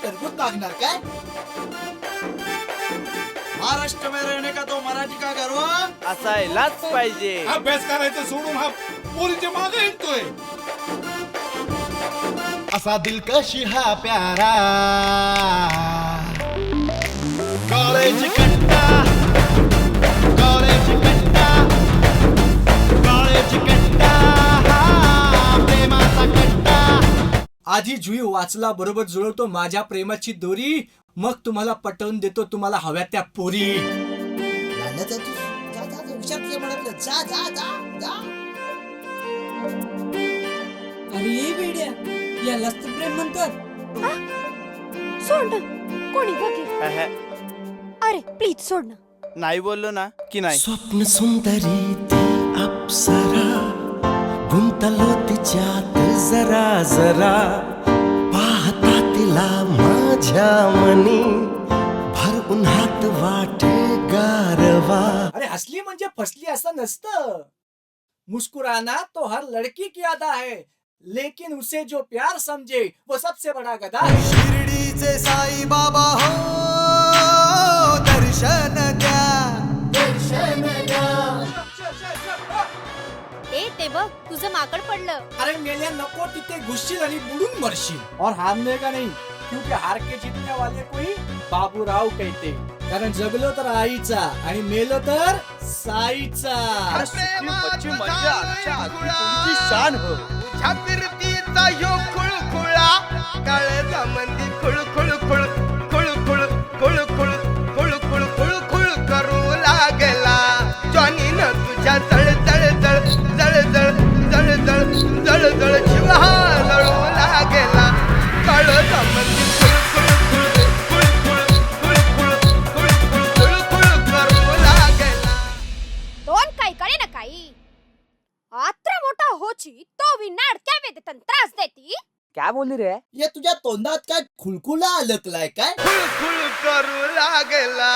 टरबूज मागणार काय? महाराष्ट्र में रहने का तो मराठी का गर्व असायलाच पाहिजे. अभ्यास करायचं सोडून हा पोरीच्या मागे येतोय. असा दिलकश हा प्यारा कॉलेज कट्टा कॉलेज कट्टा कॉलेज कट्टा प्रेमाचा कट्टा. आधी जुई वाचला बरोबर जुळवतो माझ्या प्रेमाची दोरी, मग तुम्हाला पटवून देतो तुम्हाला हव्या त्या पोरी. अरे बेड्या यालाच तर प्रेम म्हणतात. सोड ना, कोणी बघे. अहं, अरे प्लीज सोड ना. नाही बोललो ना की नाही. स्वप्न सुंदरी ती अप्सरा गुंतलो तिच्यात जरा जरा पाहता तिला माझ्या मनी भर उन्हात वाटे गारवा. अरे हसली म्हणजे फसली असं नसतं. मुस्कुराना तो हर लड़की की अदा है, लेकिन उसे जो प्यार समझे वो सबसे बड़ा गधा है. शिर्डीचे साई बाबा हो दर्शन द्या. ए ते बघ तुझं माकड पडलं. अरे मेल्या नको तिथे घुसशील आणि बुडून मरशील. और हारने का नहीं, क्योंकि हार के जीतने वाले कोई बाबूराव कहते. कारण जगलो तर आईचा आणि मेलो तर साईचा. सुखी मच्छी म्हणजे आजच्या आदमी शान हो. छापिरतीचा यो खुळखुळा काळजा मंदी खुळखुळ खुळ खुळखुळ खुळखुळ खुळखुळ खुळखुळ करू लागला. जॉनीनं तुझ्या जळजळ जळजळ जळजळ जळजळ जीव हालू लागला. काळजा मंदी खुळखुळ खुळखुळ खुळखुळ खुळखुळ खुळखुळ करू लागला. दोन काही कळे ना काही. आत्रा मोठा होची तो विनाड क्या वेदेतन त्रास देती. काय बोलली रे. या तुझ्या तोंडात काय खुलखुला अलकलाय काय? खुळखुळ करू लागला.